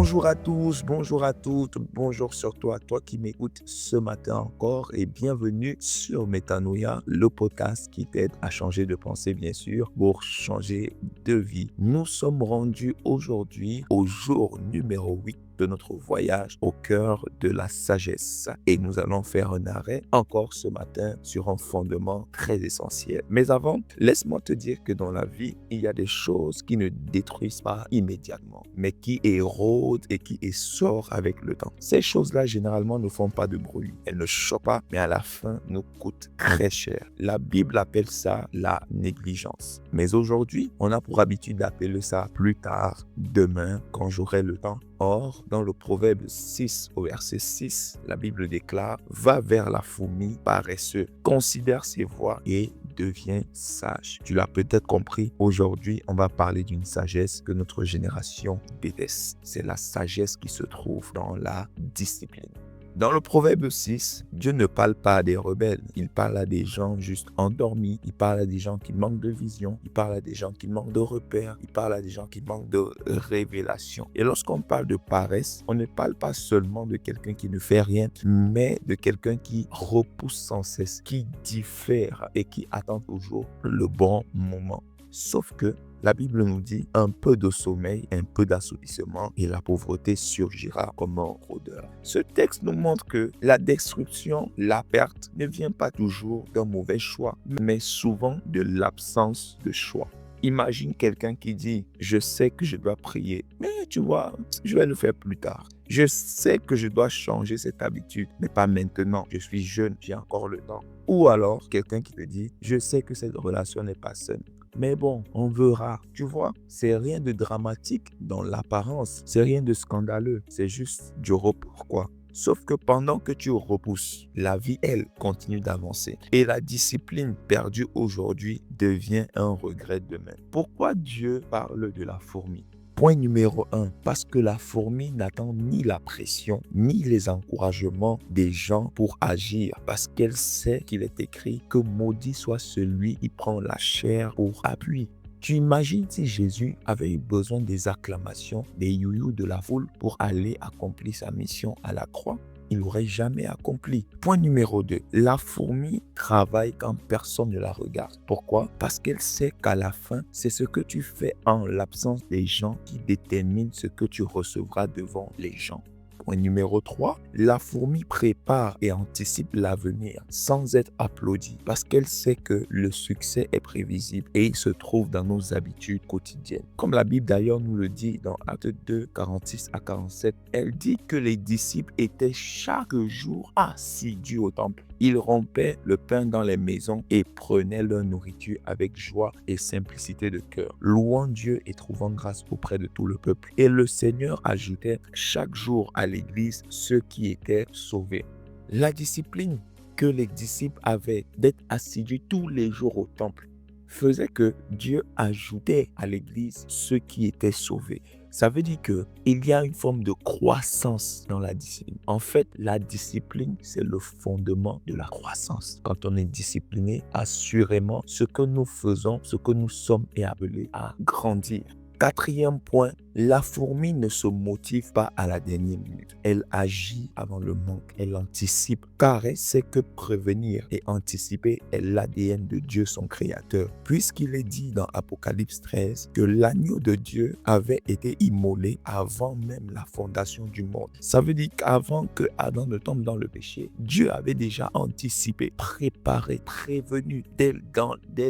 Bonjour à tous, bonjour à toutes, bonjour surtout à toi qui m'écoutes ce matin encore et bienvenue sur Metanoia, le podcast qui t'aide à changer de pensée bien sûr pour changer de vie. Nous sommes rendus aujourd'hui au jour numéro 8 de notre voyage au cœur de la sagesse et nous allons faire un arrêt encore ce matin sur un fondement très essentiel. Mais avant, laisse-moi te dire que dans la vie, il y a des choses qui ne détruisent pas immédiatement, mais qui érodent et qui essorent avec le temps. Ces choses-là, généralement, ne font pas de bruit. Elles ne choquent pas, mais à la fin, nous coûtent très cher. La Bible appelle ça la négligence. Mais aujourd'hui, on a pour habitude d'appeler ça plus tard, demain, quand j'aurai le temps. Or, dans le Proverbe 6 au verset 6, la Bible déclare « Va vers la fourmi paresseux, considère ses voies et deviens sage. » Tu l'as peut-être compris, aujourd'hui, on va parler d'une sagesse que notre génération déteste. C'est la sagesse qui se trouve dans la discipline. Dans le Proverbe 6, Dieu ne parle pas à des rebelles. Il parle à des gens juste endormis. Il parle à des gens qui manquent de vision. Il parle à des gens qui manquent de repères. Il parle à des gens qui manquent de révélation. Et lorsqu'on parle de paresse, on ne parle pas seulement de quelqu'un qui ne fait rien, mais de quelqu'un qui repousse sans cesse, qui diffère et qui attend toujours le bon moment. Sauf que la Bible nous dit un peu de sommeil, un peu d'assoupissement et la pauvreté surgira comme un rôdeur. Ce texte nous montre que la destruction, la perte ne vient pas toujours d'un mauvais choix, mais souvent de l'absence de choix. Imagine quelqu'un qui dit « Je sais que je dois prier, mais tu vois, je vais le faire plus tard. Je sais que je dois changer cette habitude, mais pas maintenant. Je suis jeune, j'ai encore le temps. » Ou alors quelqu'un qui te dit « Je sais que cette relation n'est pas saine. Mais bon, on verra. » Tu vois, c'est rien de dramatique dans l'apparence. C'est rien de scandaleux. C'est juste du report, quoi. Sauf que pendant que tu repousses, la vie, elle, continue d'avancer. Et la discipline perdue aujourd'hui devient un regret demain. Pourquoi Dieu parle de la fourmi ? Point numéro 1, parce que la fourmi n'attend ni la pression, ni les encouragements des gens pour agir, parce qu'elle sait qu'il est écrit que maudit soit celui qui prend la chair pour appui. Tu imagines si Jésus avait eu besoin des acclamations, des youyous de la foule pour aller accomplir sa mission à la croix? Il n'aurait jamais accompli. Point numéro 2, la fourmi travaille quand personne ne la regarde. Pourquoi? Parce qu'elle sait qu'à la fin, c'est ce que tu fais en l'absence des gens qui détermine ce que tu recevras devant les gens. Point numéro 3, la fourmi prépare et anticipe l'avenir sans être applaudie parce qu'elle sait que le succès est prévisible et il se trouve dans nos habitudes quotidiennes. Comme la Bible d'ailleurs nous le dit dans Actes 2, 46 à 47, elle dit que les disciples étaient chaque jour assidus au temple. Ils rompaient le pain dans les maisons et prenaient leur nourriture avec joie et simplicité de cœur, louant Dieu et trouvant grâce auprès de tout le peuple. Et le Seigneur ajoutait chaque jour à l'église ceux qui étaient sauvés. La discipline que les disciples avaient d'être assidus tous les jours au temple faisait que Dieu ajoutait à l'église ceux qui étaient sauvés. Ça veut dire qu'il y a une forme de croissance dans la discipline. En fait, la discipline, c'est le fondement de la croissance. Quand on est discipliné, assurément, ce que nous faisons, ce que nous sommes est appelé à grandir. Quatrième point, la fourmi ne se motive pas à la dernière minute. Elle agit avant le manque. Elle anticipe car elle sait que prévenir et anticiper est l'ADN de Dieu, son créateur. Puisqu'il est dit dans Apocalypse 13 que l'agneau de Dieu avait été immolé avant même la fondation du monde. Ça veut dire qu'avant que Adam ne tombe dans le péché, Dieu avait déjà anticipé, préparé, prévenu dès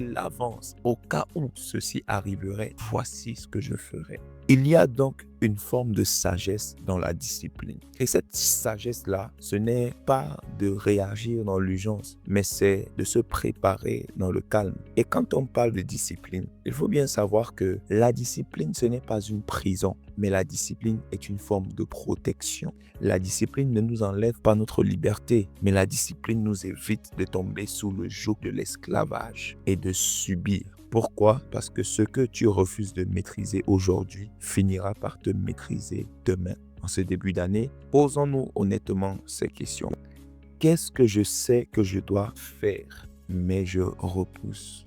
l'avance. Au cas où ceci arriverait, voici ce que je ferai. Il y a donc une forme de sagesse dans la discipline. Et cette sagesse-là, ce n'est pas de réagir dans l'urgence, mais c'est de se préparer dans le calme. Et quand on parle de discipline, il faut bien savoir que la discipline, ce n'est pas une prison, mais la discipline est une forme de protection. La discipline ne nous enlève pas notre liberté, mais la discipline nous évite de tomber sous le joug de l'esclavage et de subir. Pourquoi? Parce que ce que tu refuses de maîtriser aujourd'hui finira par te maîtriser demain. En ce début d'année, posons-nous honnêtement ces questions. Qu'est-ce que je sais que je dois faire, mais je repousse?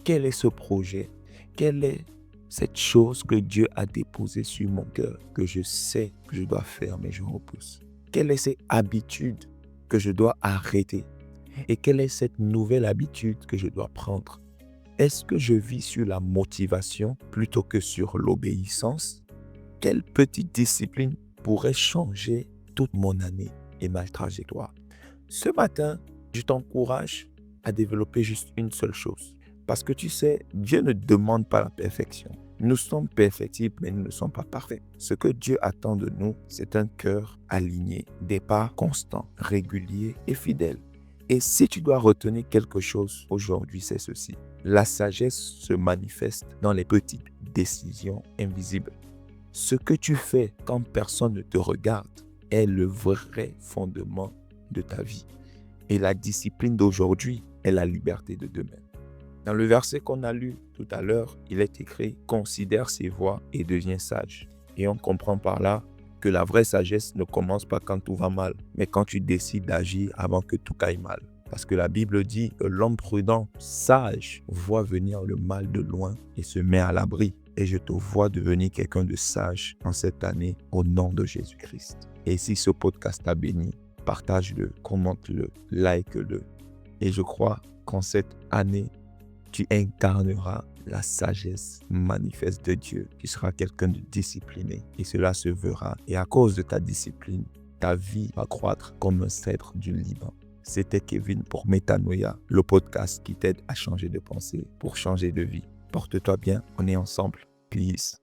Quel est ce projet? Quelle est cette chose que Dieu a déposée sur mon cœur, que je sais que je dois faire, mais je repousse? Quelle est cette habitude que je dois arrêter? Et quelle est cette nouvelle habitude que je dois prendre? Est-ce que je vis sur la motivation plutôt que sur l'obéissance? Quelle petite discipline pourrait changer toute mon année et ma trajectoire? Ce matin, je t'encourage à développer juste une seule chose. Parce que tu sais, Dieu ne demande pas la perfection. Nous sommes perfectibles, mais nous ne sommes pas parfaits. Ce que Dieu attend de nous, c'est un cœur aligné, des pas constants, réguliers et fidèles. Et si tu dois retenir quelque chose aujourd'hui, c'est ceci. La sagesse se manifeste dans les petites décisions invisibles. Ce que tu fais quand personne ne te regarde est le vrai fondement de ta vie. Et la discipline d'aujourd'hui est la liberté de demain. Dans le verset qu'on a lu tout à l'heure, il est écrit « Considère ses voies et deviens sage ». Et on comprend par là que la vraie sagesse ne commence pas quand tout va mal, mais quand tu décides d'agir avant que tout aille mal. Parce que la Bible dit que l'homme prudent, sage, voit venir le mal de loin et se met à l'abri. Et je te vois devenir quelqu'un de sage en cette année au nom de Jésus-Christ. Et si ce podcast t'a béni, partage-le, commente-le, like-le. Et je crois qu'en cette année, tu incarneras la sagesse manifeste de Dieu. Tu seras quelqu'un de discipliné et cela se verra. Et à cause de ta discipline, ta vie va croître comme un cèdre du Liban. C'était Kevin pour Métanoïa, le podcast qui t'aide à changer de pensée pour changer de vie. Porte-toi bien, on est ensemble. Peace.